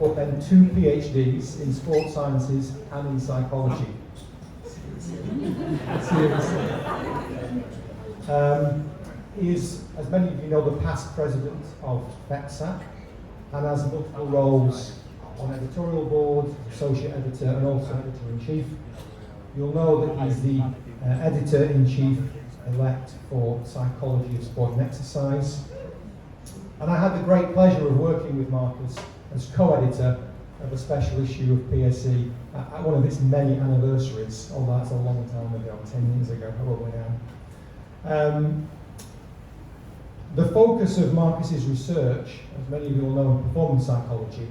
but then 2 PhDs in sports sciences and in psychology. Seriously. He is, as many of you know, the past president of FEPSAC and has multiple roles on editorial board, associate editor, and also editor-in-chief. You'll know that he's the editor-in-chief elect for Psychology of Sport and Exercise. And I had the great pleasure of working with Markus as co-editor of a special issue of PSE at one of its many anniversaries, although that's a long time ago, 10 years ago, probably now. The focus of Markus's research, as many of you will know in performance psychology,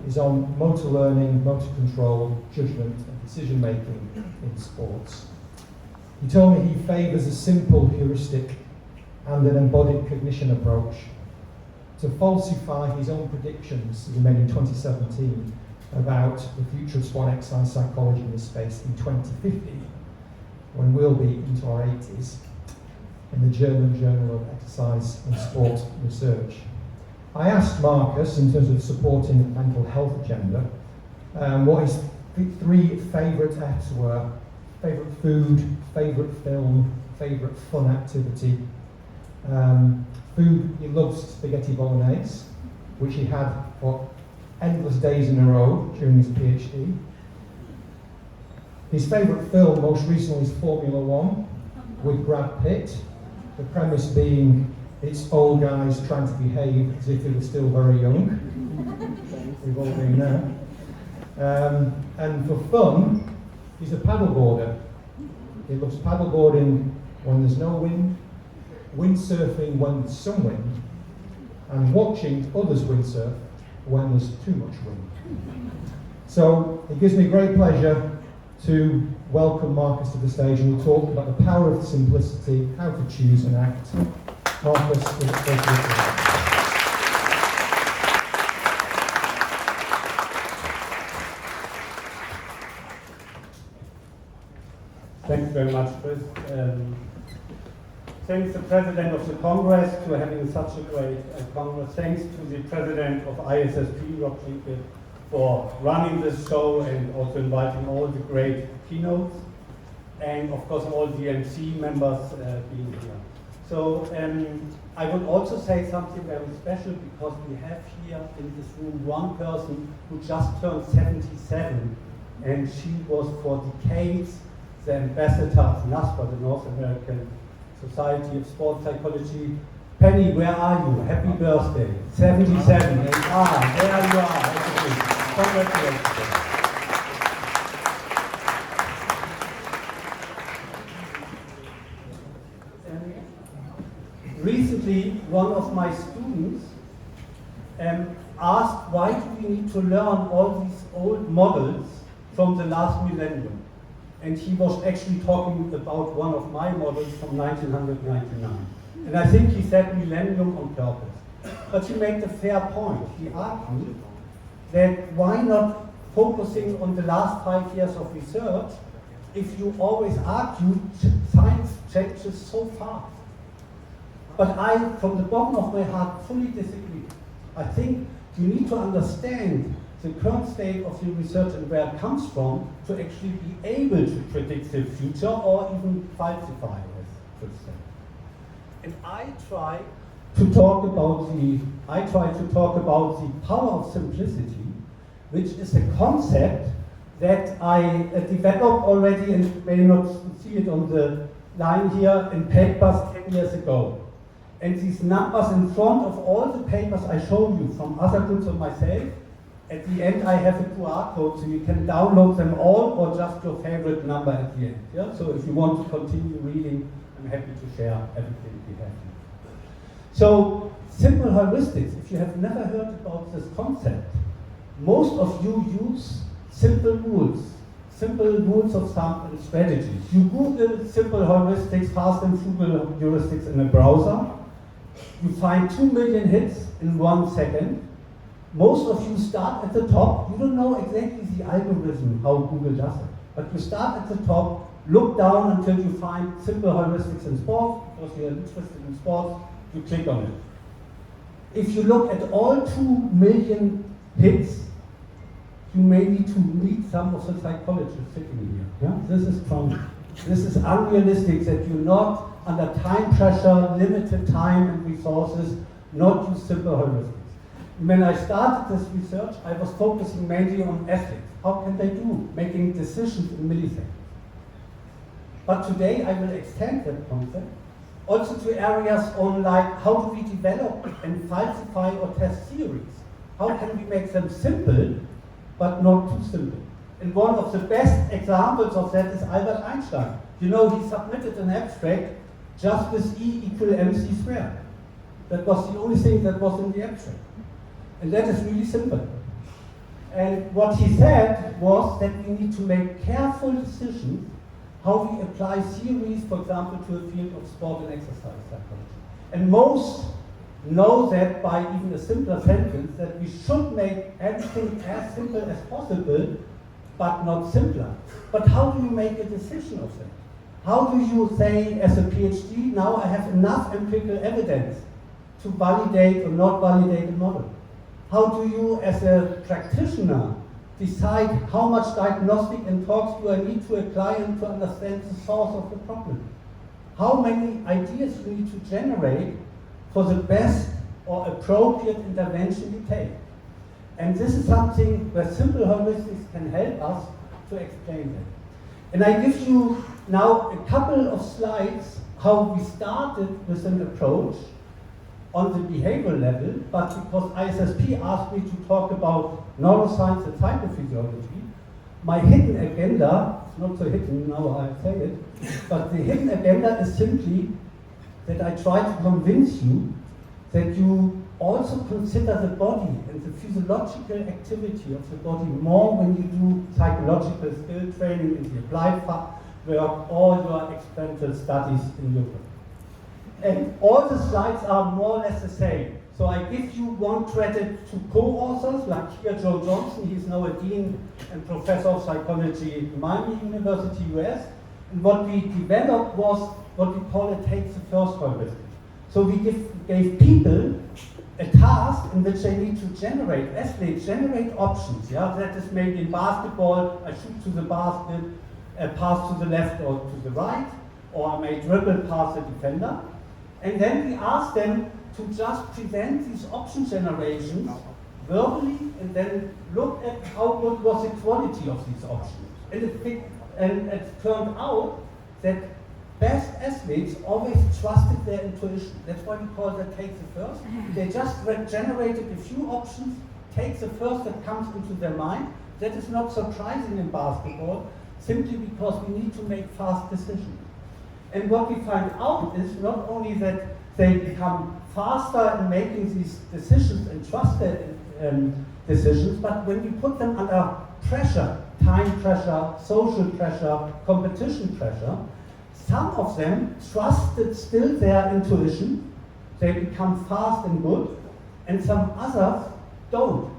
is on motor learning, motor control, judgment and decision making in sports. He told me he favours a simple heuristic and an embodied cognition approach to falsify his own predictions that he made in 2017 about the future of sport and exercise psychology in this space in 2050, when we'll be into our 80s, in the German Journal of Exercise and Sport Research. I asked Markus, in terms of supporting the mental health agenda, what his 3 favourite F's were: favourite food, favourite film, favourite fun activity. Food, he loves spaghetti bolognese, which he had for endless days in a row during his PhD. His favourite film, most recently, is Formula One with Brad Pitt. The premise being it's old guys trying to behave as if they were still very young. We've all been there. And for fun, he's a paddleboarder. He loves paddleboarding when there's no wind, windsurfing when there's some wind, and watching others windsurf when there's too much wind. So it gives me great pleasure to welcome Markus to the stage, and we'll talk about the power of simplicity, how to choose and act. Markus, Thanks very much, Chris. Thanks to the President of the Congress for having such a great Congress. Thanks to the President of ISSP, Raab-Keynote, for running this show and also inviting all the great keynotes, and of course all the MC members being here. So I would also say something very special, because we have here in this room one person who just turned 77, and she was for decades the ambassador of NASPA, the North American Society of Sport Psychology. Penny, where are you? Happy birthday. 77. And there you are. Congratulations. Recently, one of my students asked, why do we need to learn all these old models from the last millennium? And he was actually talking about one of my models from 1999. And I think he said millennium on purpose. But he made a fair point. He argued that why not focusing on the last 5 years of research if you always argue science changes so fast. But I, from the bottom of my heart, fully disagree. I think you need to understand the current state of the research and where it comes from to actually be able to predict the future or even falsify, as Chris said. And I try to talk about the power of simplicity, which is a concept that I developed already, and you may not see it on the line here, in papers 10 years ago. And these numbers in front of all the papers I showed you from other groups of myself, at the end I have a QR code, so you can download them all or just your favorite number at the end. Yeah? So if you want to continue reading, I'm happy to share everything we have here. So, simple heuristics, if you have never heard about this concept, most of you use simple rules of thumb and strategies. You Google simple heuristics, fast and frugal heuristics in a browser. You find 2 million hits in 1 second. Most of you start at the top. You don't know exactly the algorithm, how Google does it. But you start at the top, look down until you find simple heuristics in sports, because you're interested in sports, you click on it. If you look at all 2 million hits, you may need to meet some of the psychologists sitting here. Yeah? This is unrealistic that you're not under time pressure, limited time and resources, not use simple heuristics. When I started this research, I was focusing mainly on ethics. How can they do making decisions in milliseconds? But today I will extend that concept also to areas on like how do we develop and falsify or test theories? How can we make them simple but not too simple? And one of the best examples of that is Albert Einstein. You know, he submitted an abstract just with E equal mc squared. That was the only thing that was in the abstract. And that is really simple. And what he said was that we need to make careful decisions how we apply theories, for example, to a field of sport and exercise psychology. And most know that by even a simpler sentence, that we should make everything as simple as possible, but not simpler. But how do you make a decision of that? How do you say, as a PhD, now I have enough empirical evidence to validate or not validate a model? How do you, as a practitioner, decide how much diagnostic and talks do I need to a client to understand the source of the problem? How many ideas you need to generate for the best or appropriate intervention you take? And this is something where simple heuristics can help us to explain that. And I give you now a couple of slides how we started with an approach on the behavioral level, but because ISSP asked me to talk about neuroscience and psychophysiology, my hidden agenda, it's not so hidden now I say it, but the hidden agenda is simply that I try to convince you that you also consider the body and the physiological activity of the body more when you do psychological skill training in the applied work or your experimental studies in Europe. And all the slides are more or less the same. So I give you one credit to co-authors, like here Joe Johnson, he's now a dean and professor of psychology at Miami University, US. And what we developed was what we call a take the first heuristic. So we gave people a task in which they need to generate, athletes generate options. Yeah, that is maybe in basketball, I shoot to the basket, pass to the left or to the right, or I may dribble past the defender. And then we ask them to just present these option generations verbally and then look at how good was the quality of these options. And it turned out that best athletes always trusted their intuition. That's why we call that take the first. They just generated a few options, take the first that comes into their mind. That is not surprising in basketball, simply because we need to make fast decisions. And what we find out is not only that they become faster in making these decisions and trust their decisions, but when we put them under pressure, time pressure, social pressure, competition pressure, some of them trusted still their intuition, they become fast and good, and some others don't.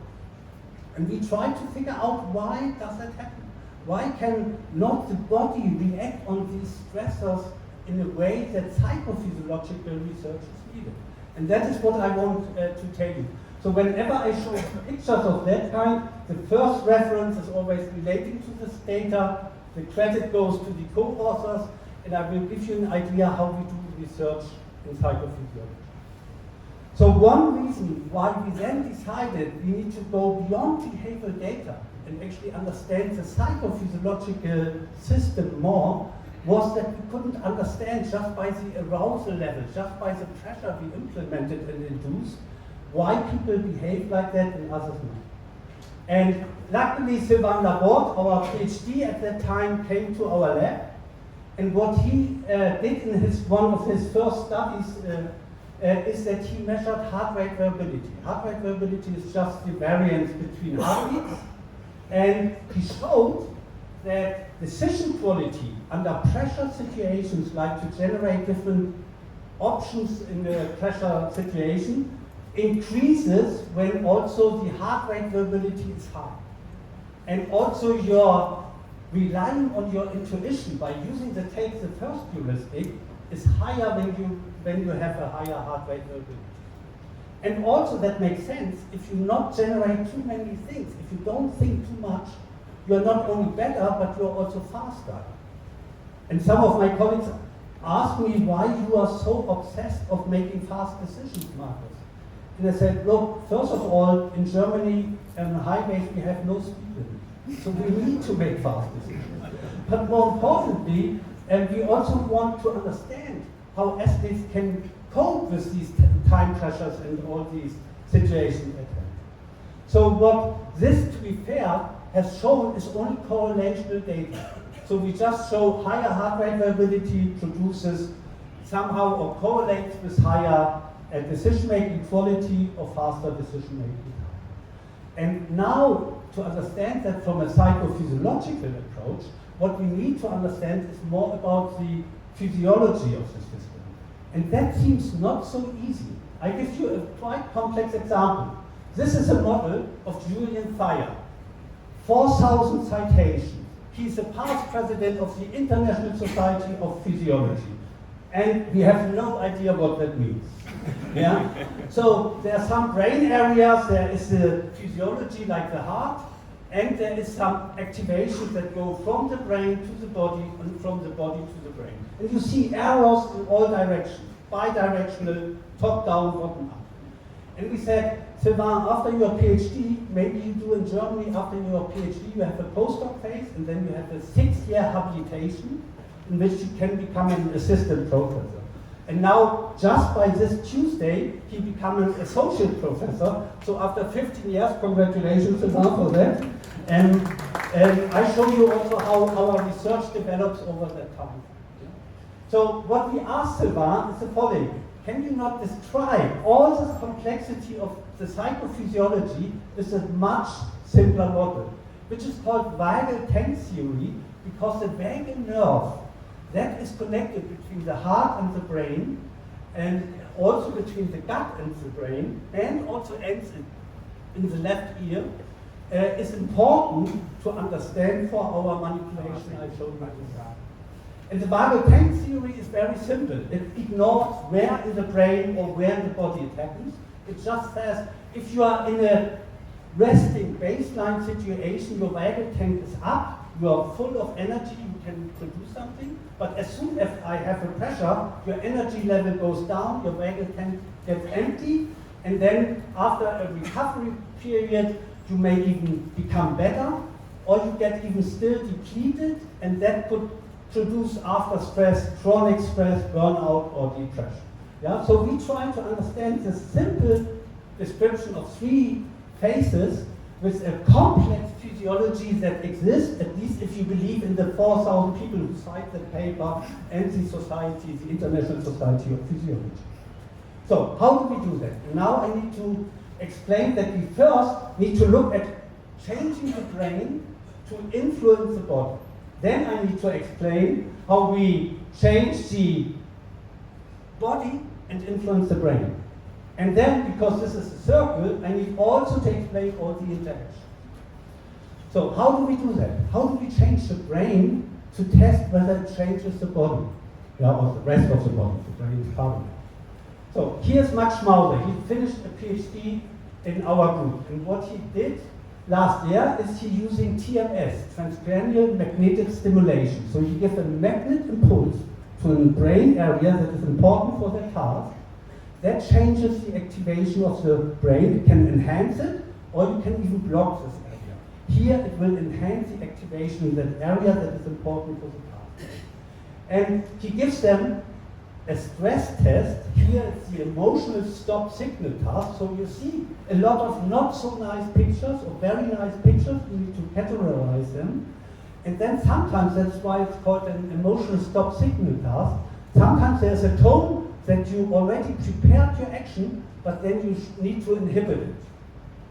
And we try to figure out why does that happen? Why can not the body react on these stressors in a way that psychophysiological research is needed? And that is what I want to tell you. So whenever I show pictures of that kind, the first reference is always relating to this data, the credit goes to the co-authors, and I will give you an idea how we do research in psychophysiology. So one reason why we then decided we need to go beyond behavioral data and actually understand the psychophysiological system more was that we couldn't understand just by the arousal level, just by the pressure we implemented and induced, why people behave like that and others not. And luckily Sylvain Laborde, our PhD at that time, came to our lab, and what he did in one of his first studies is that he measured heart rate variability. Heart rate variability is just the variance between heartbeats, and he showed that decision quality under pressure situations, like to generate different options in the pressure situation, increases when also the heart rate variability is high. And also your relying on your intuition by using the take the first heuristic is higher when you have a higher heart rate variability. And also that makes sense if you not generate too many things, if you don't think too much, you're not only better, but you're also faster. And some of my colleagues asked me why you are so obsessed of making fast decisions, Markus. And I said, look, first of all, in Germany, on highways, we have no speed limit. So we need to make fast decisions. But more importantly, we also want to understand how athletes can cope with these time pressures and all these situations at hand. So what this, to be fair, has shown is only correlational data. So we just show higher heart rate variability produces somehow or correlates with higher decision-making quality or faster decision-making. And now, to understand that from a psychophysiological approach, what we need to understand is more about the physiology of the system. And that seems not so easy. I give you a quite complex example. This is a model of Julian Thayer. 4,000 citations. He's a past president of the International Society of Physiology. And we have no idea what that means. Yeah? So there are some brain areas, there is the physiology like the heart, and there is some activations that go from the brain to the body and from the body to the brain. And you see arrows in all directions, bidirectional, top down, bottom up. And we said, Sylvain, after your PhD, maybe you do in Germany, after your PhD, you have a postdoc phase, and then you have a 6-year habilitation in which you can become an assistant professor. And now, just by this Tuesday, he became an associate professor. So after 15 years, congratulations, Sylvain, for that. And I show you also how our research develops over that time. So what we asked Sylvain is the following. Can you not describe all this complexity of the psychophysiology with a much simpler model, which is called vagal tank theory, because the vagal nerve, that is connected between the heart and the brain, and also between the gut and the brain, and also ends in the left ear, is important to understand for our manipulation I showed you. And the vagal tank theory is very simple. It ignores where in the brain or where in the body it happens. It just says, if you are in a resting baseline situation, your vagal tank is up, you are full of energy, you can produce something, but as soon as I have a pressure, your energy level goes down, your vagal tank gets empty, and then after a recovery period, you may even become better, or you get even still depleted, and that could produce after stress, chronic stress, burnout, or depression. Yeah? So we try to understand this simple description of 3 phases with a complex physiology that exists, at least if you believe in the 4,000 people who cite the paper and the society, the International Society of Physiology. So how do we do that? And now I need to explain that we first need to look at changing the brain to influence the body. Then I need to explain how we change the body and influence the brain. And then, because this is a circle, I need also to explain all the interactions. So how do we do that? How do we change the brain to test whether it changes the body? Yeah, or the rest of the body, the brain is part of it. So here's Max Schmauser. He finished a PhD in our group. And what he did last year is he using TMS, transcranial magnetic stimulation. So you give a magnet impulse to a brain area that is important for the task. That changes the activation of the brain. It can enhance it, or you can even block this area. Here it will enhance the activation in that area that is important for the task. And he gives them a stress test. Here it's the emotional stop signal task. So you see a lot of not so nice pictures or very nice pictures. You need to categorize them. And then sometimes, that's why it's called an emotional stop signal task, sometimes there's a tone that you already prepared your action, but then you need to inhibit it.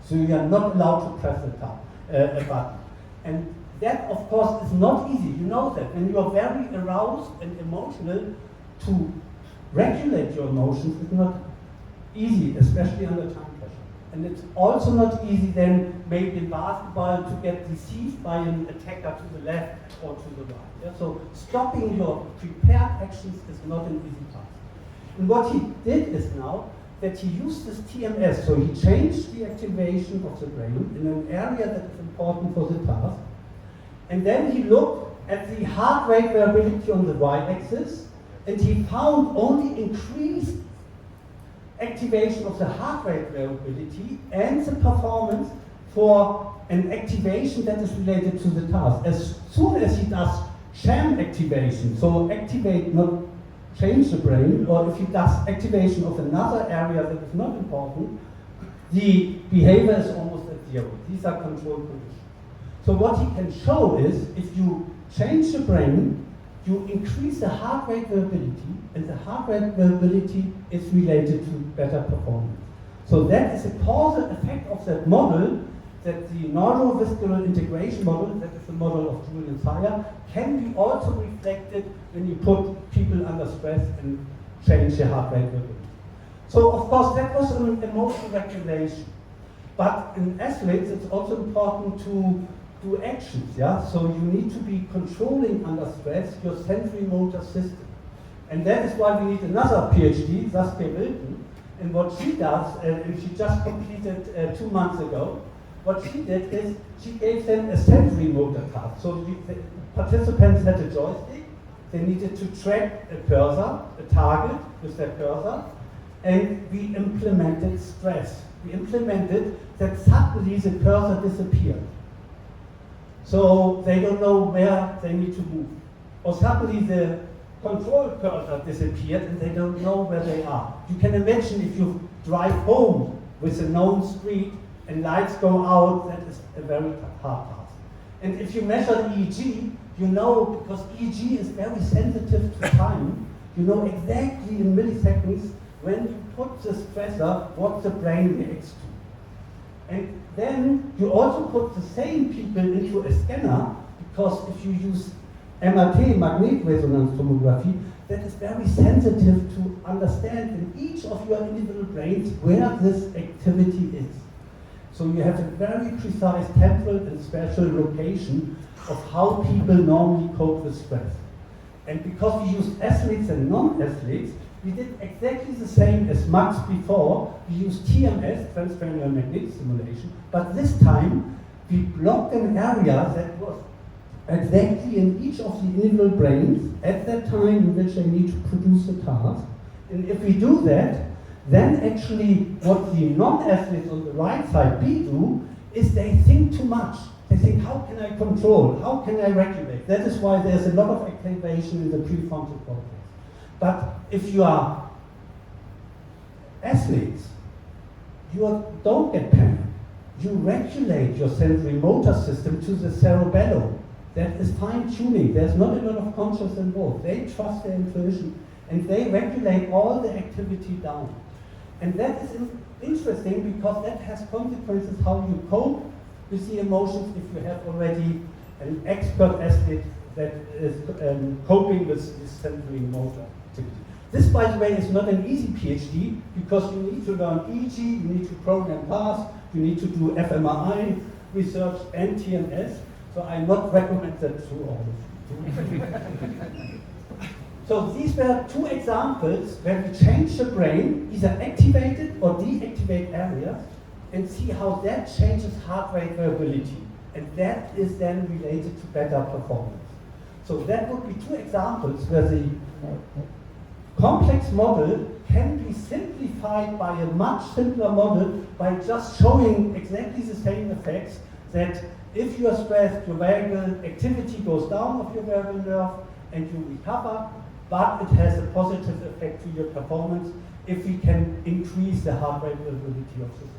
So you are not allowed to press a button. And that, of course, is not easy. You know that. When you are very aroused and emotional, to regulate your emotions is not easy, especially under time pressure. And it's also not easy then, maybe in basketball, to get deceived by an attacker to the left or to the right. Yeah? So stopping your prepared actions is not an easy task. And what he did is now, that he used this TMS, so he changed the activation of the brain in an area that is important for the task, and then he looked at the heart rate variability on the y-axis, and he found only increased activation of the heart rate variability and the performance for an activation that is related to the task. As soon as he does sham activation, so activate, not change the brain, or if he does activation of another area that is not important, the behavior is almost at zero. These are control conditions. So what he can show is, if you change the brain, you increase the heart rate variability, and the heart rate variability is related to better performance. So that is a causal effect of that model, that the neurovisceral integration model, that is the model of Julian Sayer, can be also reflected when you put people under stress and change their heart rate variability. So of course that was an emotional regulation. But in athletes it's also important to do actions, yeah? So you need to be controlling under stress your sensory motor system. And that is why we need another PhD, Saskia Wilton, and what she does, and she just completed 2 months ago, what she did is she gave them a sensory motor task. So the participants had a joystick, they needed to track a cursor, a target with their cursor, and we implemented stress. We implemented that suddenly the cursor disappeared. So they don't know where they need to move. Or suddenly the control cursor disappeared and they don't know where they are. You can imagine if you drive home with a known street and lights go out, that is a very hard task. And if you measure the EEG, you know, because EEG is very sensitive to time, you know exactly in milliseconds when you put the stressor, what the brain reacts to. And then you also put the same people into a scanner, because if you use MRT, magnetic resonance tomography, that is very sensitive to understand in each of your individual brains where this activity is. So you have a very precise temporal and spatial location of how people normally cope with stress. And because we used athletes and non-athletes, we did exactly the same as Max before. We used TMS, transcranial magnetic stimulation, but this time we blocked an area that was exactly in each of the individual brains at that time in which they need to produce the task. And if we do that, then actually what the non-athletes on the right side B do is they think too much. They think, how can I control? How can I regulate? That is why there's a lot of activation in the prefrontal cortex. But if you are athletes, you don't get panic. You regulate your sensory motor system to the cerebellum. That is fine-tuning. There's not a lot of conscious involved. They trust their intuition and they regulate all the activity down. And that is interesting because that has consequences how you cope with the emotions if you have already an expert athlete that is coping with this sensory motor activity. This, by the way, is not an easy PhD because you need to learn EEG, you need to program tasks, you need to do fMRI research and TMS. So I not recommend that to all of you. So these were two examples where we change the brain, either activate it or deactivate areas, and see how that changes heart rate variability. And that is then related to better performance. So that would be two examples where the complex model can be simplified by a much simpler model by just showing exactly the same effects, that if you are stressed, your variable activity goes down of your variable nerve and you recover, but it has a positive effect to your performance if we can increase the heart rate variability of the system.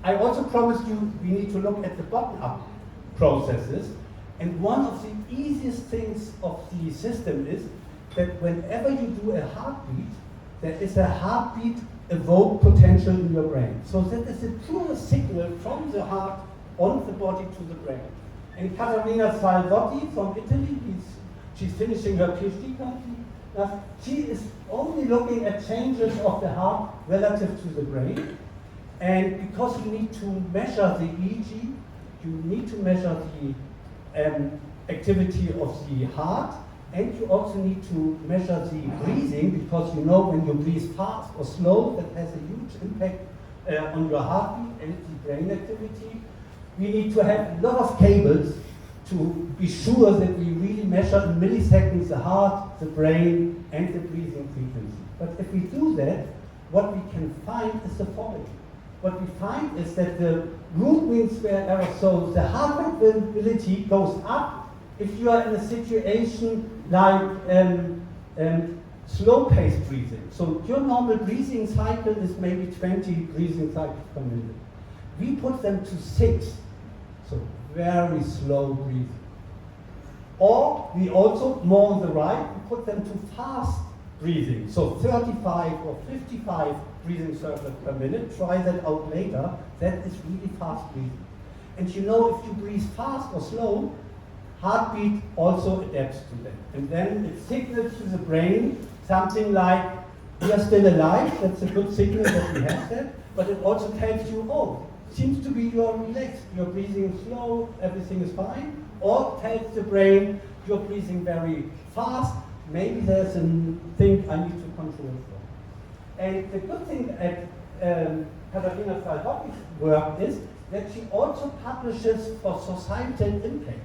I also promised you we need to look at the bottom-up processes, and one of the easiest things of the system is that whenever you do a heartbeat, there is a heartbeat evoked potential in your brain. So that is a pure signal from the heart on the body to the brain. And Caterina Salvotti from Italy, she's finishing her PhD currently. She is only looking at changes of the heart relative to the brain. And because you need to measure the EEG, you need to measure the activity of the heart, And you also need to measure the breathing, because you know when you breathe fast or slow, that has a huge impact on your heartbeat and the brain activity. We need to have a lot of cables to be sure that we really measure in milliseconds the heart, the brain, and the breathing frequency. But if we do that, what we can find is the following. What we find is that the root mean square error, so the heart rate variability goes up if you are in a situation like slow-paced breathing. So your normal breathing cycle is maybe 20 breathing cycles per minute. We put them to 6, so very slow breathing. Or we also, more on the right, we put them to fast breathing, so 35 or 55 breathing circles per minute. Try that out later. That is really fast breathing. And you know, if you breathe fast or slow, heartbeat also adapts to that. And then it signals to the brain something like, we are still alive, that's a good signal that we have that, but it also tells you, oh, seems to be you're relaxed, you're breathing slow, everything is fine, or tells the brain, you're breathing very fast, maybe there's a thing I need to control for. And the good thing at Katharina Salhocki's work is that she also publishes for societal impact.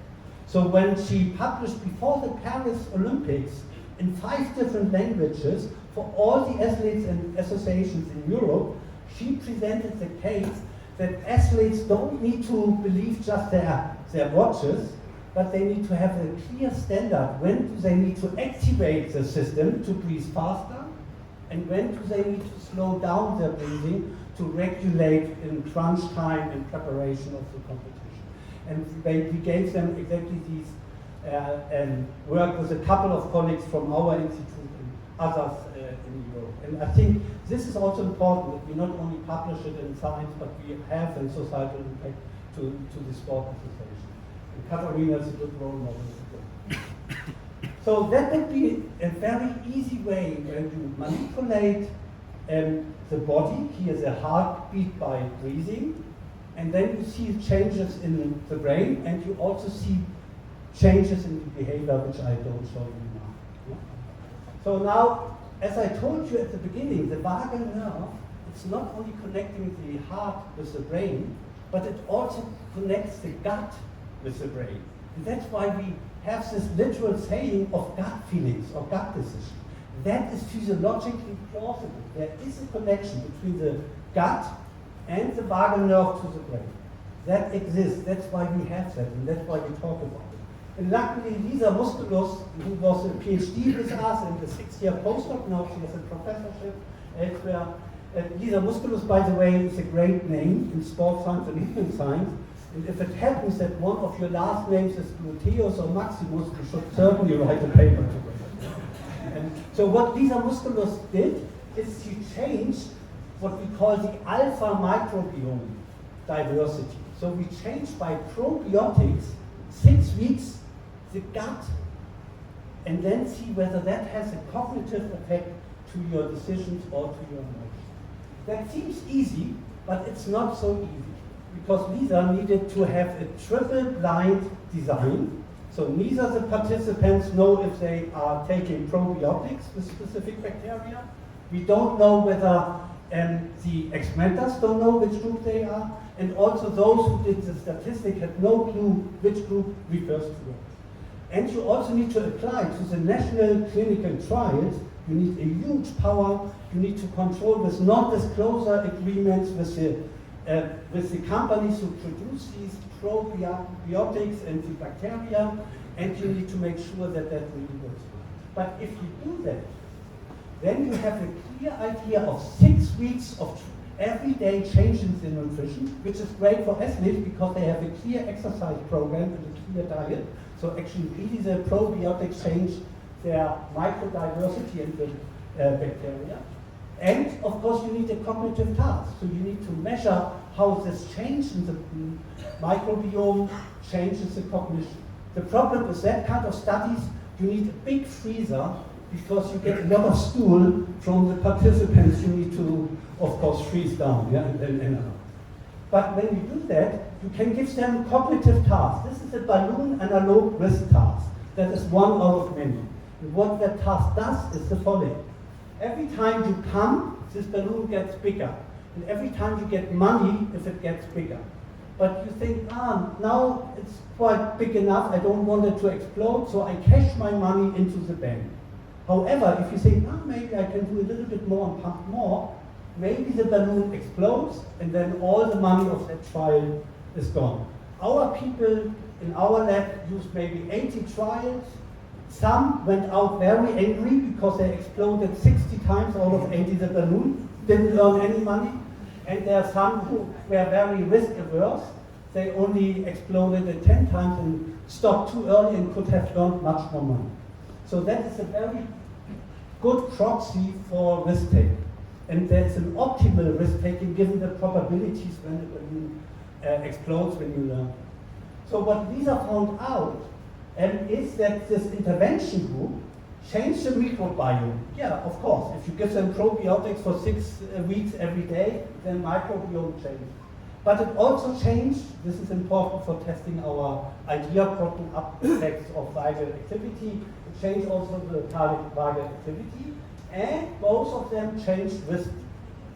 So when she published before the Paris Olympics in 5 different languages for all the athletes and associations in Europe, she presented the case that athletes don't need to believe just their watches, but they need to have a clear standard. When do they need to activate the system to breathe faster, and when do they need to slow down their breathing to regulate in crunch time and preparation of the competition. And we gave them exactly these and worked with a couple of colleagues from our institute and others in Europe. And I think this is also important, that we not only publish it in science, but we have a societal impact to the sport association. And Katharina is a good role model. So that would be a very easy way when you manipulate the body. Here's a heartbeat by breathing. And then you see changes in the brain, and you also see changes in the behavior, which I don't show you now. Yeah? So now, as I told you at the beginning, the vagal nerve, it's not only connecting the heart with the brain, but it also connects the gut with the brain. And that's why we have this literal saying of gut feelings or gut decision. That is physiologically plausible. There is a connection between the gut and the vagal nerve to the brain. That exists, that's why we have that, and that's why we talk about it. And luckily, Lisa Musculus, who was a PhD with us in the 6-year postdoc, now she has a professorship elsewhere. Lisa Musculus, by the way, is a great name in sports science and human science. And if it happens that one of your last names is Gluteus or Maximus, you should certainly write a paper together. And so what Lisa Musculus did is she changed what we call the alpha microbiome diversity. So we changed by probiotics 6 weeks the gut, and then see whether that has a cognitive effect to your decisions or to your emotions. That seems easy, but it's not so easy, because Lisa needed to have a triple blind design. So neither the participants know if they are taking probiotics with specific bacteria. We don't know whether the experimenters don't know which group they are, and also those who did the statistic had no clue which group refers to what. And you also need to apply to the national clinical trials. You need a huge power. You need to control with non-disclosure agreements with the companies who produce these probiotics and the bacteria, and you need to make sure that that really works. But if you do that, then you have a clear idea of 6 weeks of everyday changes in nutrition, which is great for athletes because they have a clear exercise program and a clear diet. So actually really the probiotics change their microdiversity and the bacteria. And of course you need a cognitive task. So you need to measure how this change in the microbiome changes the cognition. The problem with that kind of studies, you need a big freezer because you get a lot of stool from the participants you need to, of course, freeze down. Yeah? But when you do that, you can give them cognitive tasks. This is a balloon analog risk task. That is one out of many. And what that task does is the following. Every time you pump, this balloon gets bigger. And every time you get money, if it gets bigger. But you think, now it's quite big enough, I don't want it to explode, so I cash my money into the bank. However, if you think, maybe I can do a little bit more and pump more, maybe the balloon explodes and then all the money of that trial is gone. Our people in our lab used maybe 80 trials. Some went out very angry because they exploded 60 times out of 80 the balloon, didn't earn any money. And there are some who were very risk averse. They only exploded it 10 times and stopped too early and could have earned much more money. So that is a very good proxy for risk taking. And there's an optimal risk taking given the probabilities when the balloon explodes when you learn. So what Lisa found out is that this intervention group changed the microbiome. Yeah, of course. If you give them probiotics for 6 weeks every day, then microbiome changes. But it also changed, this is important for testing our idea bottom-up effects of vagal activity, it changed also the target vagal activity, and both of them changed risk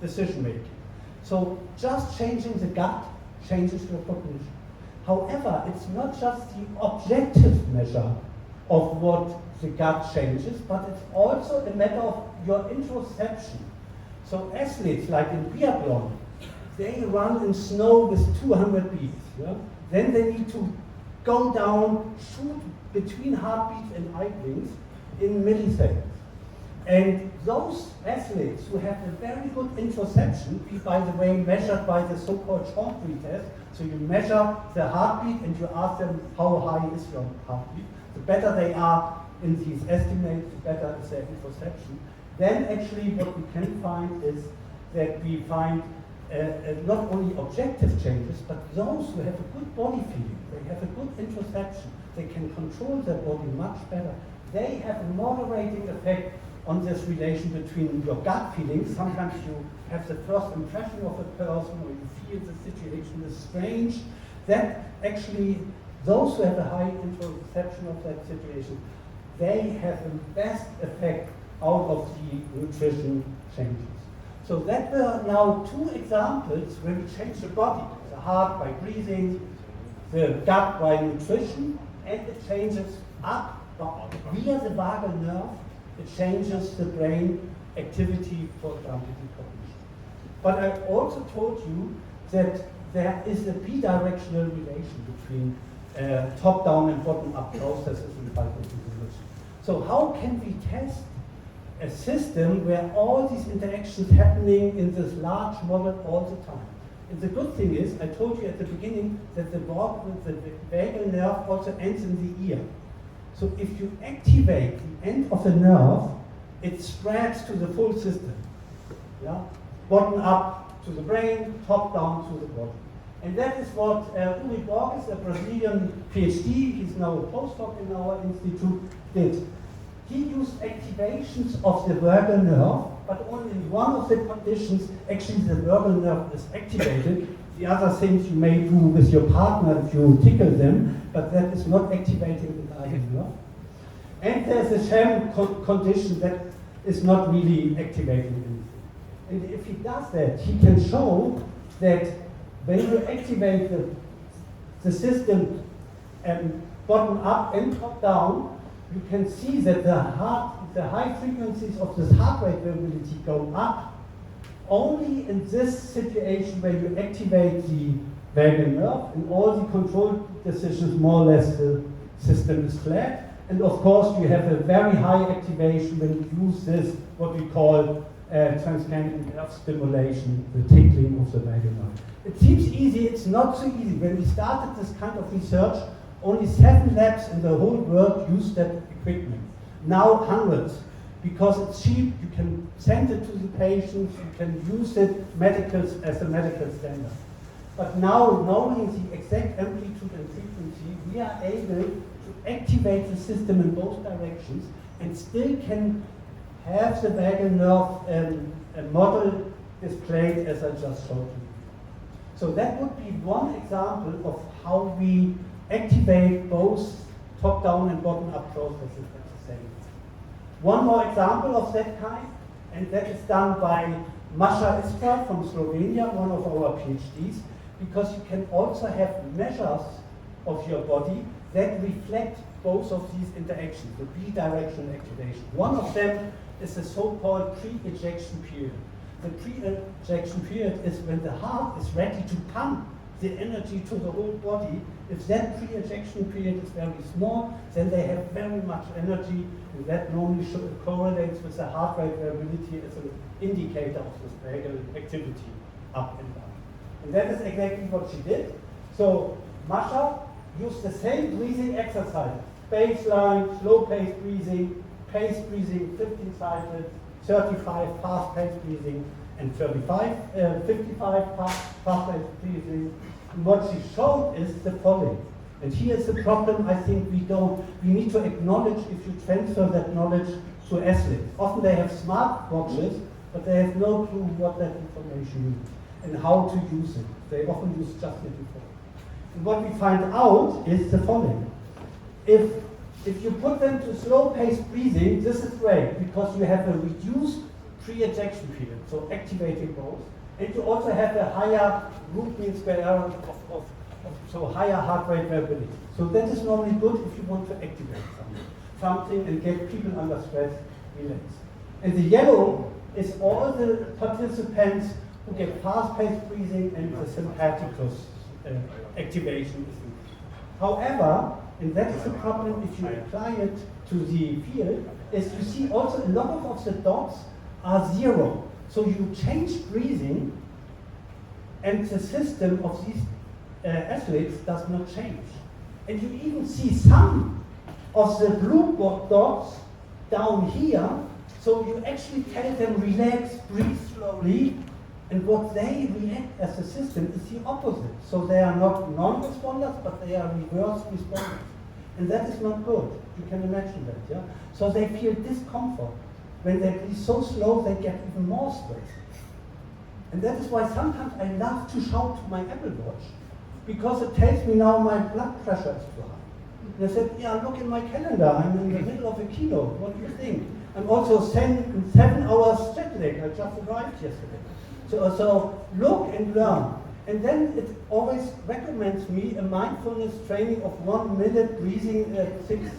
decision making. So just changing the gut changes your cognition. However, it's not just the objective measure of what the gut changes, but it's also a matter of your introspection. So athletes, like in biathlon, they run in snow with 200 beats. Yeah? Then they need to go down, shoot between heartbeats and idlings in milliseconds. And those athletes who have a very good introspection, by the way, measured by the so-called Chambry test, so you measure the heartbeat and you ask them how high is your heartbeat. The better they are in these estimates, the better is their introspection. Then actually what we can find is that we find not only objective changes, but those who have a good body feeling, they have a good introspection, they can control their body much better. They have a moderating effect on this relation between your gut feelings. Sometimes you have the first impression of a person or you feel the situation is strange. That actually, those who have a high introspection of that situation, they have the best effect out of the nutrition changes. So that were now 2 examples where we change the body, the heart by breathing, the gut by nutrition, and it changes up via the vagal nerve. It changes the brain activity, for example, cognition. But I also told you that there is a bidirectional relation between top-down and bottom-up processes in psychophysiology. So how can we test a system where all these interactions happening in this large model all the time? And the good thing is, I told you at the beginning that the vagal nerve also ends in the ear. So if you activate the end of the nerve, it spreads to the full system. Yeah? Bottom up to the brain, top down to the body. And that is what Uri Borges, a Brazilian PhD, he's now a postdoc in our institute, did. He used activations of the vagal nerve, but only in one of the conditions, actually the vagal nerve is activated. The other things you may do with your partner if you tickle them, but that is not activating the vagal nerve. And there's a sham condition that is not really activating anything. And if he does that, he can show that when you activate the system bottom up and top down, you can see that the high frequencies of this heart rate variability go up only in this situation where you activate the vagal nerve. In all the control decisions, more or less the system is flat. And of course, you have a very high activation when you use this, what we call transcranial nerve stimulation, the tickling of the vagal nerve. It seems easy, it's not so easy. When we started this kind of research, only 7 labs in the whole world used that equipment. Now hundreds, because it's cheap, you can send it to the patients, you can use it as a medical standard. But now, knowing the exact amplitude and frequency, we are able to activate the system in both directions and still can have the vagal nerve model displayed as I just showed you. So that would be one example of how we activate both top-down and bottom-up processes at the same time. One more example of that kind, and that is done by Masha Iskra from Slovenia, one of our PhDs, because you can also have measures of your body that reflect both of these interactions, the bidirectional activation. One of them is the so-called pre-ejection period. The pre-ejection period is when the heart is ready to pump the energy to the whole body. If that pre-ejection period is very small, then they have very much energy, and that normally correlates with the heart rate variability as an indicator of this vagal activity up and down. And that is exactly what she did. So Masha used the same breathing exercise, baseline, slow-paced breathing, paced breathing, 15 cycles, 35 fast-paced breathing, and 55 fast-paced breathing. And what she showed is the following. And here's the problem I think we need to acknowledge if you transfer that knowledge to athletes. Often they have smart watches, but they have no clue what that information means and how to use it. They often use just the information. And what we find out is the following. If you put them to slow-paced breathing, this is great because you have a reduced pre-ejection period, so activating both, and you also have a higher root mean square error so higher heart rate variability. So that is normally good if you want to activate something and get people under stress relaxed. And the yellow is all the participants who get fast-paced breathing and the sympathicus activation is increased. However, and that is the problem if you apply it to the field, is you see also a lot of the dots are zero. So you change breathing and the system of these athletes does not change. And you even see some of the blue dots down here, so you actually tell them relax, breathe slowly, and what they react as a system is the opposite. So they are not non-responders, but they are reverse responders. And that is not good. You can imagine that, yeah? So they feel discomfort. When they breathe so slow, they get even more stress. And that is why sometimes I love to shout to my Apple Watch, because it tells me now my blood pressure is too high. And I said, yeah, look in my calendar, I'm in the middle of a keynote, what do you think? I'm also 7 hours jet lag, I just arrived yesterday. So look and learn. And then it always recommends me a mindfulness training of 1 minute breathing at 6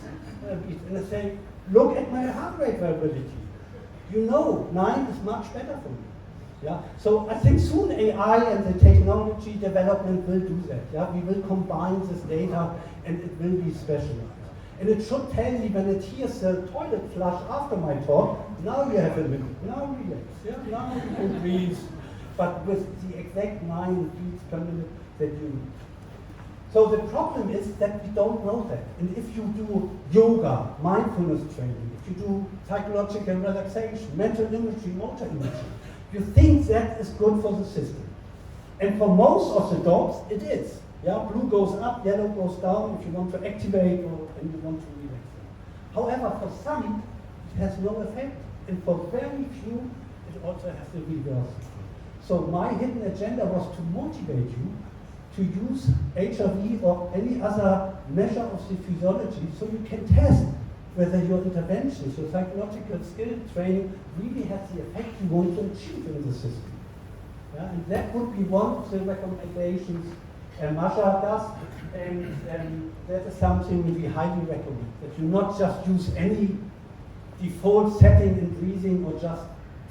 beats. And I say, look at my heart rate variability. You know, 9 is much better for me. Yeah? So I think soon AI and the technology development will do that. Yeah? We will combine this data and it will be specialized. And it should tell me when it hears the toilet flush after my talk, now you have a minute, now relax, yeah? Now you can breathe, but with the exact 9 beats per minute that you need. So the problem is that we don't know that. And if you do yoga, mindfulness training, if you do psychological relaxation, mental imagery, motor imagery, you think that is good for the system. And for most of the dogs, it is. Yeah, blue goes up, yellow goes down if you want to activate and you want to relax them. However, for some, it has no effect. And for very few, it also has the reverse. So my hidden agenda was to motivate you to use HRV or any other measure of the physiology so you can test whether your interventions, your psychological skill training really has the effect you want to achieve in the system. Yeah? And that would be one of the recommendations Masha does, and that is something we highly recommend, that you not just use any default setting in breathing or just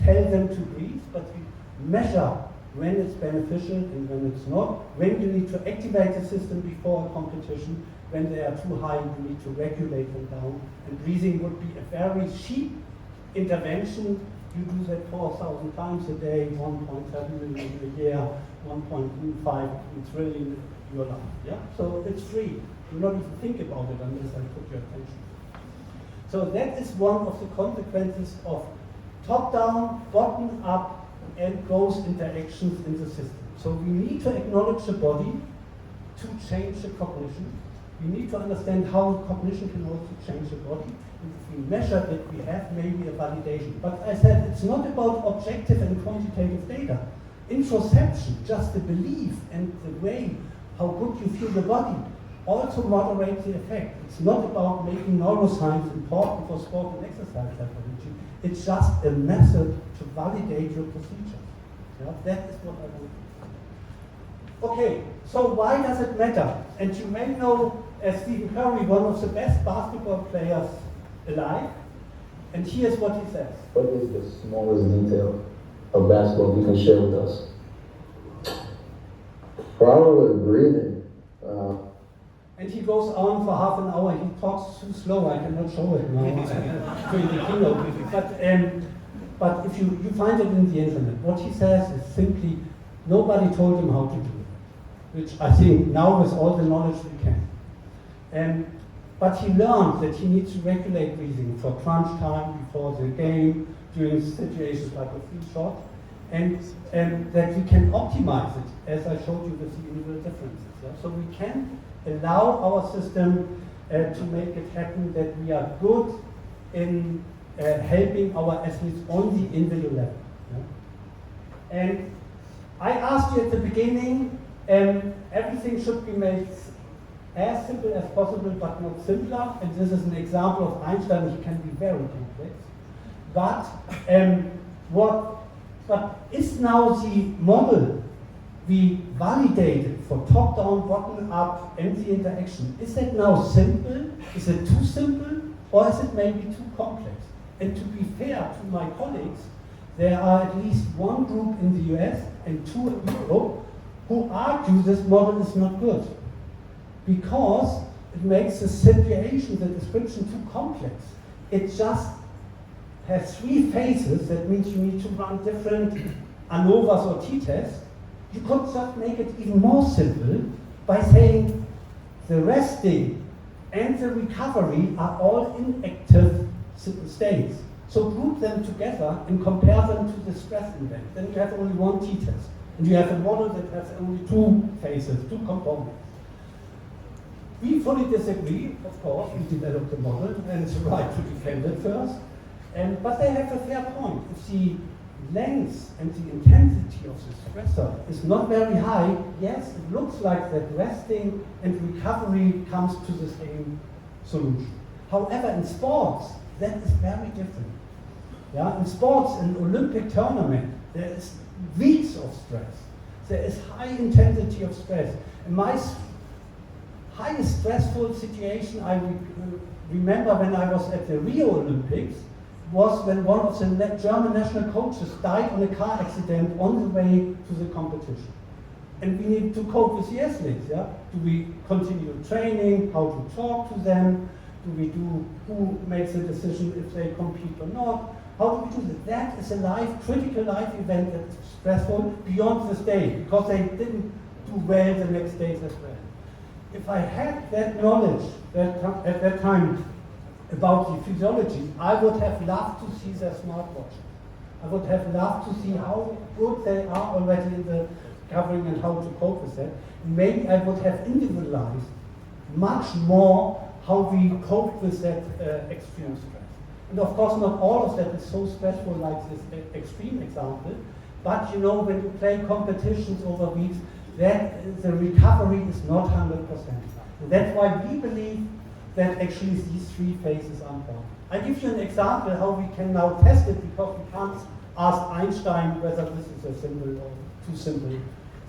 tell them to breathe, but we measure when it's beneficial and when it's not, when you need to activate the system before a competition, when they are too high, you need to regulate them down. And breathing would be a very cheap intervention. You do that 4,000 times a day, 1.7 million a year, 1.5 trillion in your life. Yeah? So it's free. Do not even think about it unless I put your attention. So that is one of the consequences of top-down, bottom-up, and both interactions in the system. So we need to acknowledge the body to change the cognition. We need to understand how cognition can also change the body. And if we measure it, we have maybe a validation. But as I said, it's not about objective and quantitative data. Introception, just the belief and the way how good you feel the body, also moderate the effect. It's not about making neuroscience important for sport and exercise psychology. It's just a method to validate your procedures. Yeah? That is what I want. Okay, so why does it matter? And you may know Stephen Curry, one of the best basketball players alive, and here's what he says. What is the smallest detail of basketball you can share with us? Probably breathing. And he goes on for half an hour. He talks too slow. I cannot show it now during the keynote. But if you find it in the internet, what he says is simply, nobody told him how to do it, which I think now with all the knowledge we can. But he learned that he needs to regulate breathing for crunch time, before the game, during situations like a free shot, and that we can optimize it, as I showed you with the individual differences. Yeah? So we can allow our system to make it happen, that we are good in helping our athletes on the individual level. Yeah? And I asked you at the beginning, everything should be made as simple as possible, but not simpler. And this is an example of Einstein. He can be very complex. But what is now the model we validated for top-down, bottom-up, and the interaction? Is that now simple? Is it too simple? Or is it maybe too complex? And to be fair to my colleagues, there are at least one group in the US and two in Europe who argue this model is not good, because it makes the situation, the description, too complex. It just has three phases. That means you need to run different ANOVAs or t-tests. You could just make it even more simple by saying the resting and the recovery are all inactive states. So group them together and compare them to the stress event. Then you have only one t-test. And you have a model that has only two phases, two components. We fully disagree, of course. We developed the model, and it's right to defend it first. But they have a fair point. If the length and the intensity of the stressor is not very high, yes, it looks like that resting and recovery comes to the same solution. However, in sports, that is very different. Yeah? In sports, in Olympic tournament, there is weeks of stress. There is high intensity of stress. And my highest stressful situation I remember when I was at the Rio Olympics was when one of the German national coaches died in a car accident on the way to the competition. And we need to cope with the athletes. Yeah? Do we continue training? How to talk to them? Who makes the decision if they compete or not? How do we do that? That is a critical life event that's stressful beyond this day, because they didn't do well the next days as well. If I had that knowledge at that time about the physiology, I would have loved to see their smartwatches. I would have loved to see how good they are already in the covering and how to cope with that. Maybe I would have individualized much more how we cope with that extreme stress. And of course, not all of that is so stressful like this extreme example, but you know, when you play competitions over weeks, that the recovery is not 100%. And that's why we believe that actually these three phases are important. I give you an example how we can now test it, because we can't ask Einstein whether this is a simple or too simple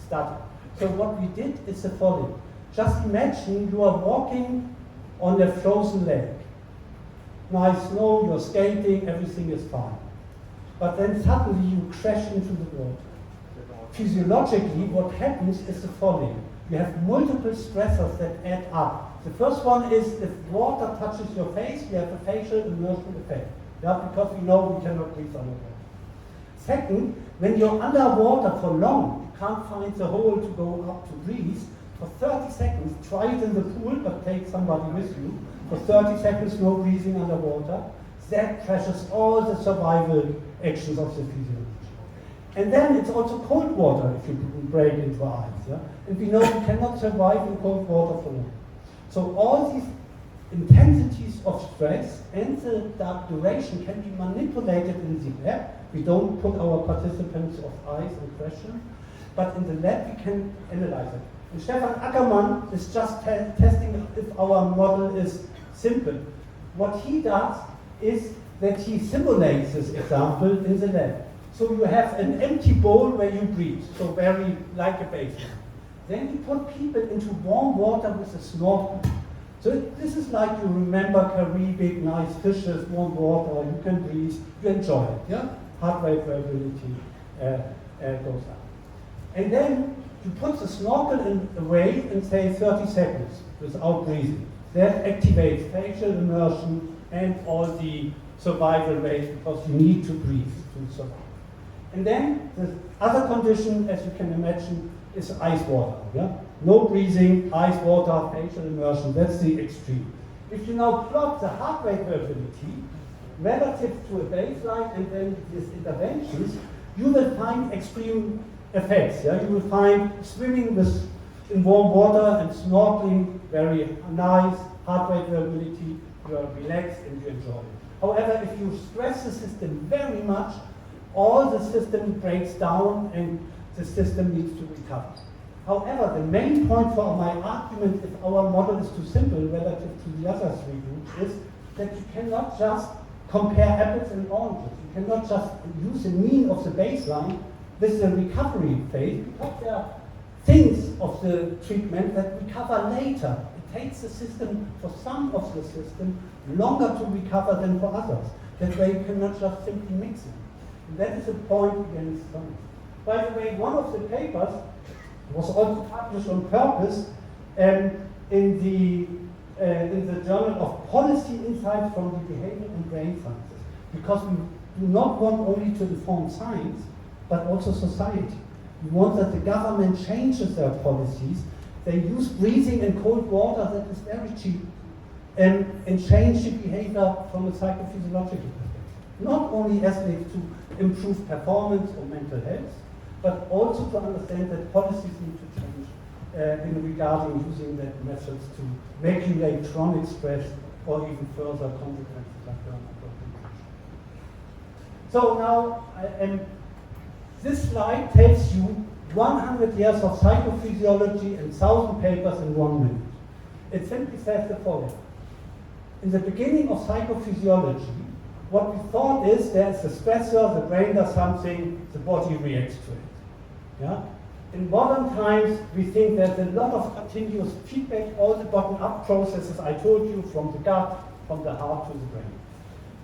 study. So what we did is the following. Just imagine you are walking on a frozen lake. Nice snow, you're skating, everything is fine. But then suddenly you crash into the water. Physiologically, what happens is the following. You have multiple stressors that add up. The first one is if water touches your face, you have a facial immersion effect. Yeah, because we know we cannot breathe underwater. Second, when you're underwater for long, you can't find the hole to go up to breathe. For 30 seconds, try it in the pool, but take somebody with you. For 30 seconds, no breathing underwater. That crashes all the survival actions of the physiology. And then it's also cold water if you break into ice. Yeah? And we know we cannot survive in cold water for long. So all these intensities of stress and the duration can be manipulated in the lab. We don't put our participants of ice and pressure, but in the lab we can analyze it. And Stefan Ackermann is just testing if our model is simple. What he does is that he simulates this example in the lab. So you have an empty bowl where you breathe, so very like a basin. Then you put people into warm water with a snorkel. So this is like you remember Caribbean, nice fishes, warm water, you can breathe, you enjoy it, yeah? Heart rate variability goes up. And then you put the snorkel away and say 30 seconds without breathing. That activates facial immersion and all the survival rates because you need to breathe to survive. And then the other condition, as you can imagine, is ice water. Yeah? No breathing, ice water, facial immersion, that's the extreme. If you now plot the heart rate variability relative to a baseline and then these interventions, you will find extreme effects. Yeah? You will find swimming in warm water and snorkeling, very nice, heart rate variability, you are relaxed and you enjoy it. However, if you stress the system very much, all the system breaks down and the system needs to recover. However, the main point for my argument, if our model is too simple relative to the other three groups, is that you cannot just compare apples and oranges. You cannot just use the mean of the baseline with the recovery phase, because there are things of the treatment that recover later. It takes the system, for some of the system, longer to recover than for others. That way you cannot just simply mix it. And that is a point against some. By the way, one of the papers was also published on purpose in the Journal of Policy Insights from the Behavior and Brain Sciences, because we do not want only to inform science, but also society. We want that the government changes their policies. They use breathing in cold water that is very cheap, and change the behavior from a psychophysiological perspective. Not only as to improve performance or mental health, but also to understand that policies need to change in regarding using that methods to regulate chronic stress or even further consequences like burnout or depression. So now, this slide tells you 100 years of psychophysiology and 1,000 papers in 1 minute. It simply says the following. In the beginning of psychophysiology, what we thought is there's a stressor, the brain does something, the body reacts to it. Yeah? In modern times, we think there's a lot of continuous feedback, all the bottom-up processes I told you, from the gut, from the heart to the brain.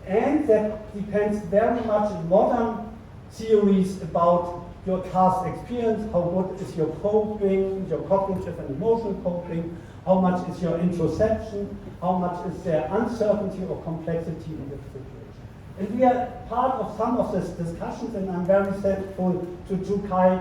And that depends very much in modern theories about your task experience, how good is your coping, your cognitive and emotional coping, how much is your introspection, how much is there uncertainty or complexity in the situation. And we are part of some of these discussions, and I'm very thankful to Ju Kai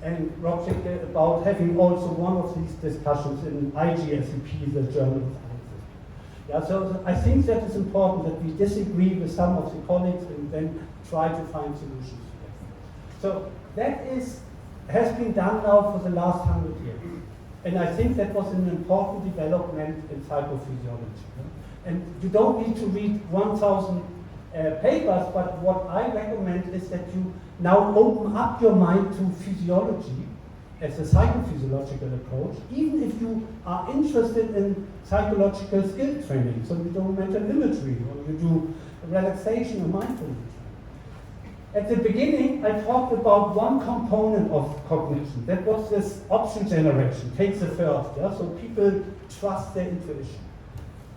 and Rob Schicke about having also one of these discussions in ISSP, the Journal of ISSP. Yeah, so I think that is important that we disagree with some of the colleagues and then try to find solutions together. So that has been done now for the last 100 years. And I think that was an important development in psychophysiology. And you don't need to read 1,000 papers, but what I recommend is that you now open up your mind to physiology as a psychophysiological approach, even if you are interested in psychological skill training. So you do mental imagery, or you do relaxation or mindfulness. At the beginning, I talked about one component of cognition. That was this option generation. Take the first, yeah? So people trust their intuition.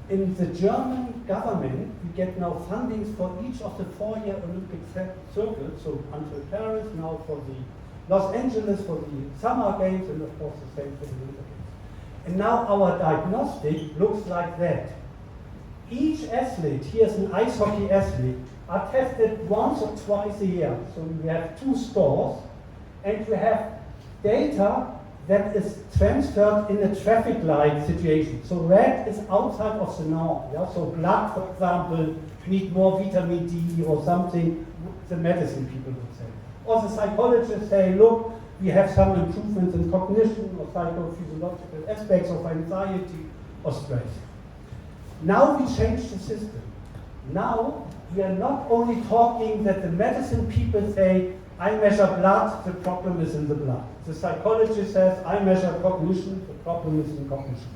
In the German government, we get now fundings for each of the 4-year Olympic circles, so until Paris, now for the Los Angeles, for the Summer Games, and of course the same for the Winter Games. And now our diagnostic looks like that. Each athlete, here's an ice hockey athlete, are tested once or twice a year. So we have 2 stores, and we have data that is transferred in a traffic light situation. So red is outside of the norm. Yeah? So blood, for example, need more vitamin D or something, the medicine people would say. Or the psychologists say, look, we have some improvements in cognition or psychophysiological aspects of anxiety or stress. Now we change the system. Now we are not only talking that the medicine people say, I measure blood, the problem is in the blood. The psychologist says, I measure cognition, the problem is in cognition.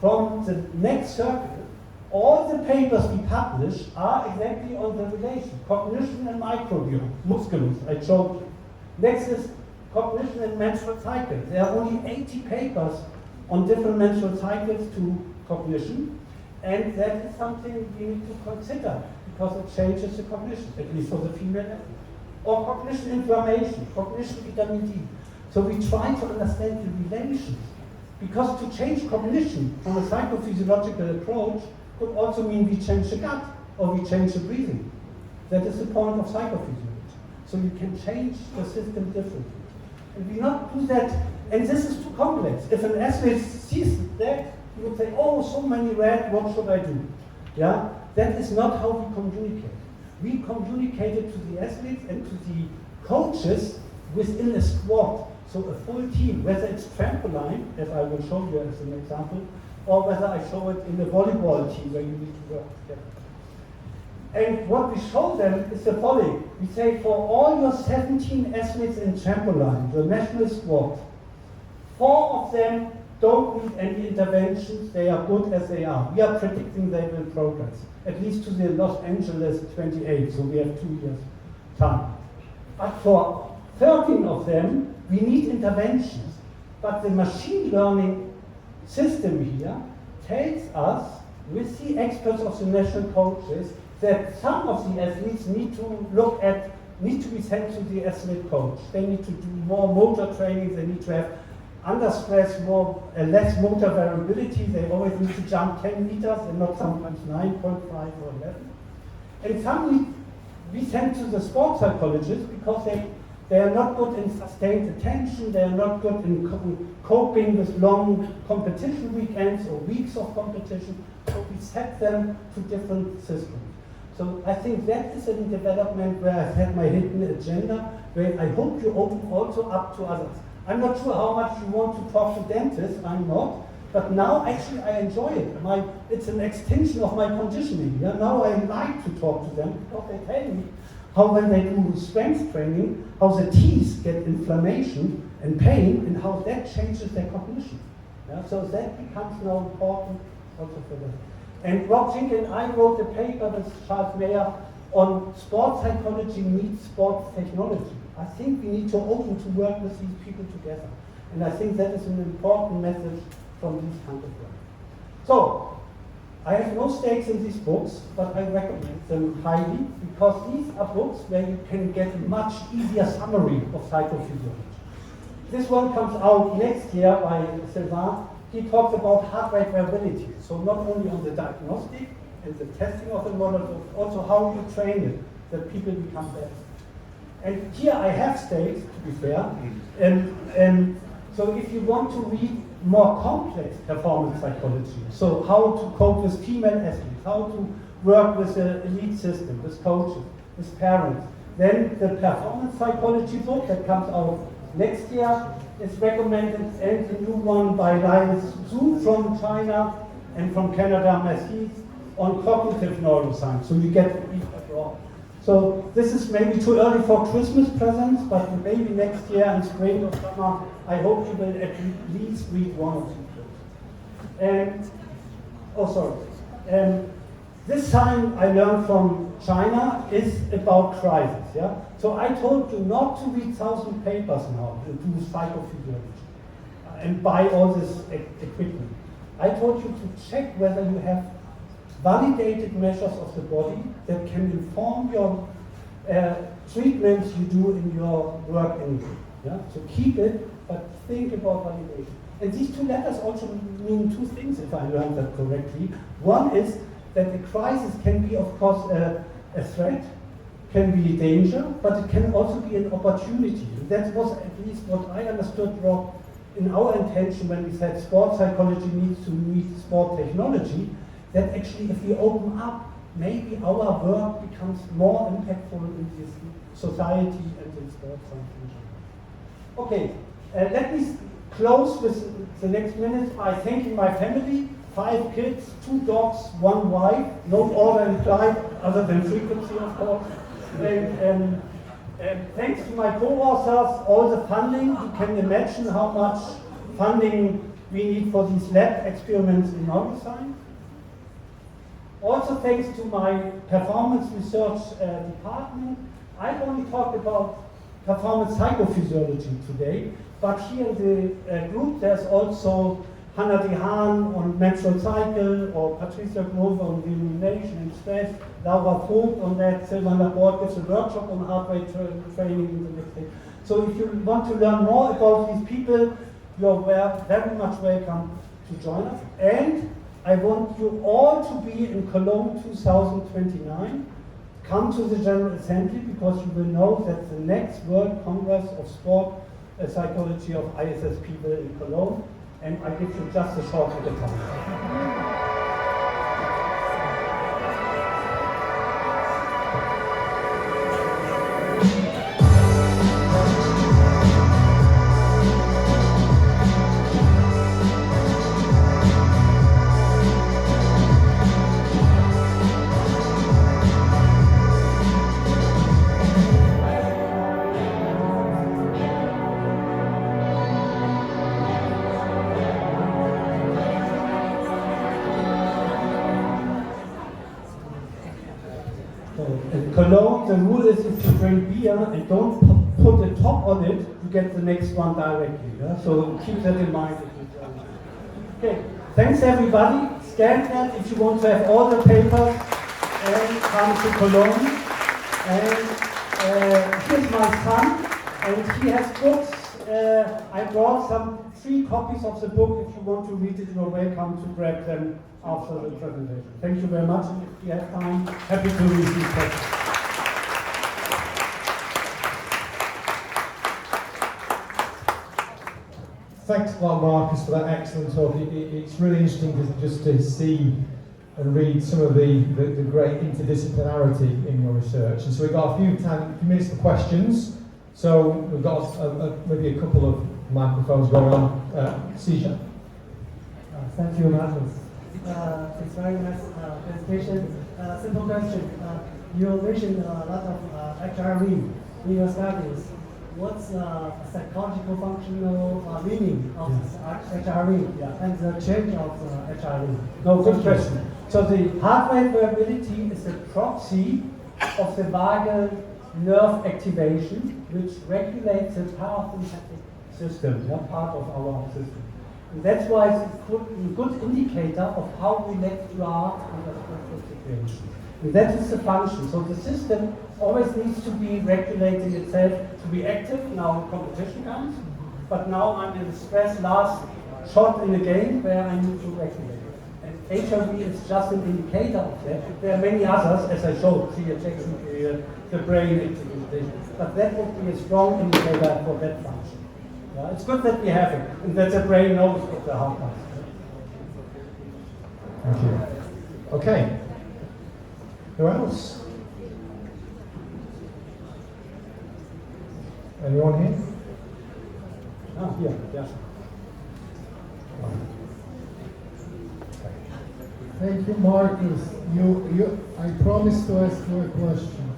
From the next circle, all the papers we publish are exactly on the relation. Cognition and microbiome, musculus, I showed you. Next is cognition and menstrual cycle. There are only 80 papers on different menstrual cycles to cognition, and that is something we need to consider because it changes the cognition, at least for the female athlete. Or cognition inflammation, cognition vitamin D. So we try to understand the relations, because to change cognition from a psychophysiological approach could also mean we change the gut or we change the breathing. That is the point of psychophysiology. So you can change the system differently. And we not do that, and this is too complex. If an athlete sees that, he would say, oh, so many red, what should I do? Yeah, that is not how we communicate. We communicate it to the athletes and to the coaches within a squad. So a full team, whether it's trampoline, as I will show you as an example, or whether I show it in the volleyball team where you need to work together. And what we show them is the following. We say for all your 17 athletes in trampoline, the national squad, 4 of them don't need any interventions, they are good as they are. We are predicting they will progress, at least to the Los Angeles 28, so we have 2 years time. But for 13 of them, we need interventions. But the machine learning system here tells us, with the experts of the national coaches, that some of the athletes need to be sent to the athlete coach. They need to do more motor training, they need to have under stress less motor variability, they always need to jump 10 meters and not sometimes 9.5 or 11. And some need we send to the sports psychologists because they are not good in sustained attention, they are not good in coping with long competition weekends or weeks of competition, so we set them to different systems. So I think that is a development where I've had my hidden agenda, where I hope you open also up to others. I'm not sure how much you want to talk to dentists, I'm not, but now actually I enjoy it. It's an extension of my conditioning. Yeah? Now I like to talk to them because they tell me how when they do strength training, how the teeth get inflammation and pain and how that changes their cognition. Yeah? So that becomes now important also for them. And Rob Fink and I wrote a paper with Charles Mayer on sports psychology meets sports technology. I think we need to open to work with these people together. And I think that is an important message from this kind of work. So, I have no stakes in these books, but I recommend them highly because these are books where you can get a much easier summary of psychophysiology. This one comes out next year by Sylvain. He talks about heart rate variability. So not only on the diagnostic and the testing of the model, but also how you train it, that people become better. And here I have stakes, to be fair. So if you want to read more complex performance psychology, so how to cope with female athletes, how to work with the elite system, with coaches, with parents, then the performance psychology book that comes out next year is recommended, and the new one by Lyle Zhu from China and from Canada, Massis, on cognitive neuroscience. So you get to read abroad. So this is maybe too early for Christmas presents, but maybe next year in spring or summer, I hope you will at least read one or two books. This sign I learned from China is about crisis. Yeah? So I told you not to read 1,000 papers now to do psychophysiology and buy all this equipment. I told you to check whether you have validated measures of the body that can inform your treatments you do in your work anyway. Yeah? So keep it, but think about validation. And these two letters also mean two things, if I learned that correctly. One is that the crisis can be, of course, a threat, can be danger, but it can also be an opportunity. And that was at least what I understood, Rob, in our intention when we said sports psychology needs to meet sport technology, that actually if we open up, maybe our work becomes more impactful in this society and in sports science. Okay, let me close with the next minute by thanking my family. 5 kids, 2 dogs, 1 wife, no order implied other than frequency, of course. And Thanks to my co-authors, all the funding, you can imagine how much funding we need for these lab experiments in neuroscience. Also thanks to my performance research department, I've only talked about performance psychophysiology today, but here in the group there's also Hannah Dehaan on menstrual cycle, or Patricia Grover on illumination and stress, Laura Vogt on that, Silvan Laborde gives a workshop on heart rate training in the next day. So if you want to learn more about these people, you're very much welcome to join us. And I want you all to be in Cologne 2029. Come to the General Assembly, because you will know that the next World Congress of Sport Psychology of ISSP will in Cologne. And I give you just a short bit of time. In Cologne, the rule is if you drink beer and don't put the top on it, you get the next one directly. Yeah? So keep that in mind. Okay, thanks everybody. Scan that if you want to have all the papers and come to Cologne. And here's my son, and he has books. I brought 3 copies of the book. If you want to read it, you're welcome to grab them after the presentation. Thank you very much, and if you have time, happy to receive questions. Thanks a lot, Markus, for that excellent talk. It's really interesting just to see and read some of the great interdisciplinarity in your research. And so we've got a few minutes for questions. So we've got maybe a couple of microphones going on. Sisha. Thank you, Markus. It's very nice presentation. Simple question. You mentioned a lot of HRV in your studies. What's the psychological functional meaning of HRV and the change of HRV? No, good question. So the heart rate variability is a proxy of the vagal nerve activation, which regulates the parasympathetic system, part of our system. And that's why it's a good indicator of how relaxed you are under stressful situations. And that is the function. So the system always needs to be regulating itself to be active. Now competition comes, but now I'm in the stress last shot in the game where I need to regulate. And HRV is just an indicator of that. There are many others, as I showed, the ejection period, the brain activation, but that would be a strong indicator for that function. Yeah, it's good that we have it, and that the brain knows what the heart does. Thank you. Okay. Who else? Anyone here? Yeah. Thank you, Markus. I promised to ask you a question,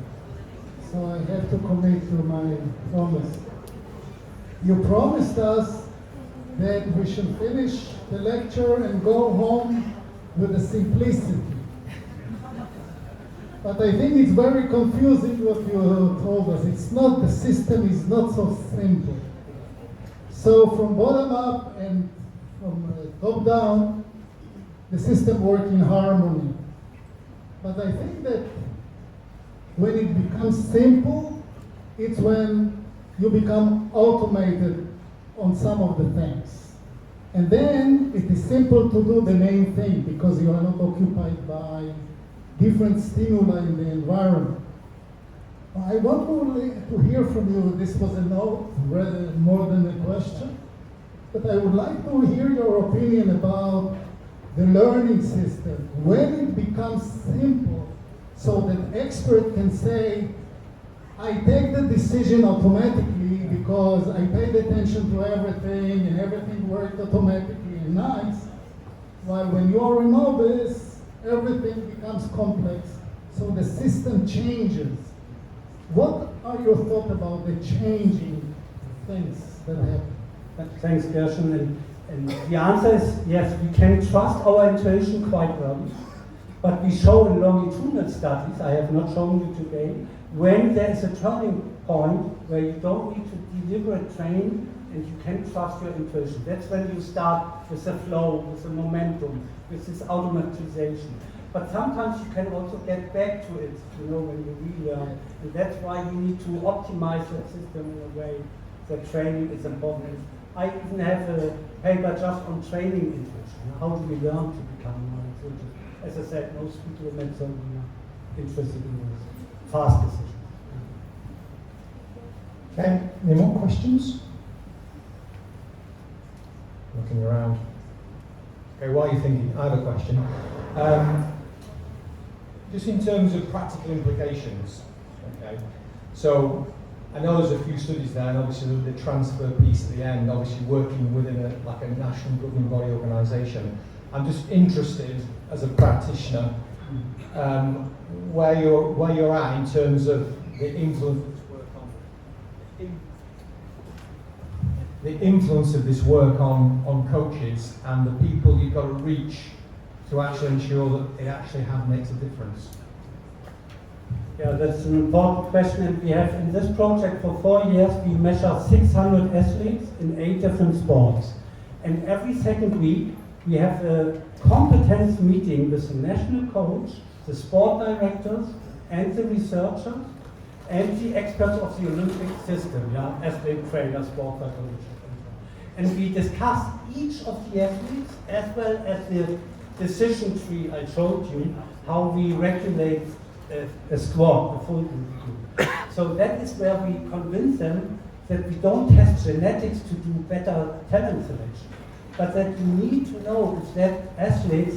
so I have to commit to my promise. You promised us that we should finish the lecture and go home with a simplicity. But I think it's very confusing what you told us. It's not, the system is not so simple. So from bottom up and from top down, the system works in harmony. But I think that when it becomes simple, it's when you become automated on some of the things. And then it is simple to do the main thing because you are not occupied by different stimuli in the environment. I want to hear from you, this was a note rather more than a question, but I would like to hear your opinion about the learning system, when it becomes simple so that expert can say, I take the decision automatically because I paid attention to everything and everything worked automatically and nice, while when you are a novice, everything becomes complex, so the system changes. What are your thoughts about the changing things that happen? Thanks, Gershon. And the answer is yes, we can trust our intuition quite early, but we show in longitudinal studies, I have not shown you today, when there is a turning point where you don't need to deliberate train and you can trust your intuition. That's when you start with the flow, with the momentum, with this automatization. But sometimes you can also get back to it, when you relearn. And that's why we need to optimize the system in a way that training is important. I even have a paper just on training intuition. How do we learn to become more intuitive? As I said, most people in medicine are interested in this fast decisions. Okay, any more questions? Looking around. Okay, while you're thinking, I have a question. Just in terms of practical implications, okay, so I know there's a few studies there, and obviously the transfer piece at the end, obviously working within a national governing body organisation. I'm just interested, as a practitioner, where you're at in terms of the influence of this work on coaches and the people you've got to reach to actually ensure that it actually makes a difference. Yeah, that's an important question, and we have in this project for 4 years we measure 600 athletes in 8 different sports, and every second week we have a competence meeting with the national coach, the sport directors, and the researchers, and the experts of the Olympic system, athlete trainers, sport psychologists, and we discuss each of the athletes as well as the decision tree I showed you, how we regulate a squad, a full group. So that is where we convince them that we don't have genetics to do better talent selection, but that you need to know if that athlete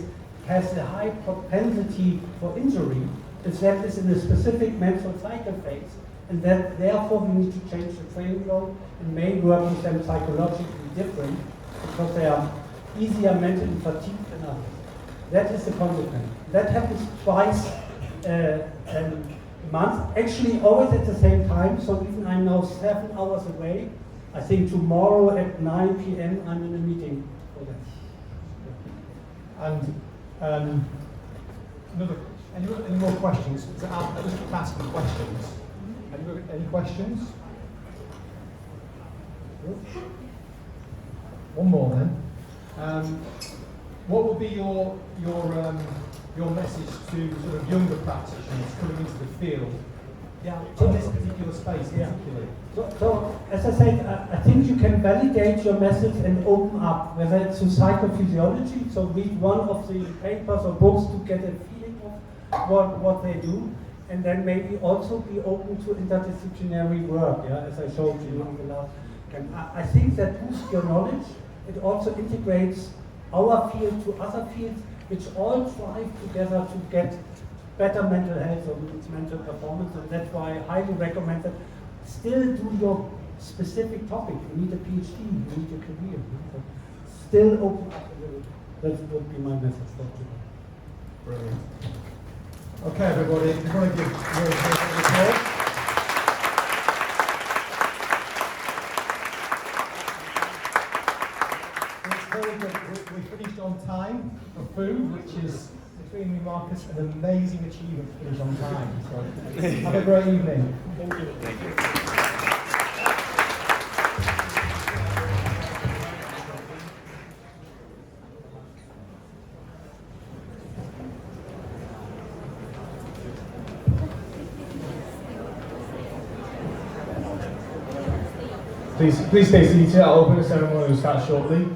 has a high propensity for injury, if that is in a specific mental cycle phase, and that therefore we need to change the training load and may work with them psychologically different because they are easier mentally fatigued than others. That is the consequence. That happens twice a month, actually always at the same time, so even I'm now 7 hours away. I think tomorrow at 9 p.m. I'm in a meeting for that. And any more questions? I'll just keep asking questions. Any questions? One more then. What would be your message to sort of younger practitioners coming into the field? In this particular space, particularly. So, as I said, I think you can validate your message and open up, whether it's to psychophysiology, so read one of the papers or books to get a feeling of what they do, and then maybe also be open to interdisciplinary work, as I showed you in the last. I think that boosts your knowledge. It also integrates our field to other fields, which all strive together to get better mental health or mental performance, and that's why I highly recommend that. Still do your specific topic. You need a PhD, you need a career. But still open up a little. That would be my message for today. Brilliant. Okay, everybody, if you want to give a applause. It's very good. We finished on time for food, which is, between me, Markus, an amazing achievement to finish on time. So have a great evening. Thank you. Thank you. Please stay seated. I'll open the ceremony will start shortly.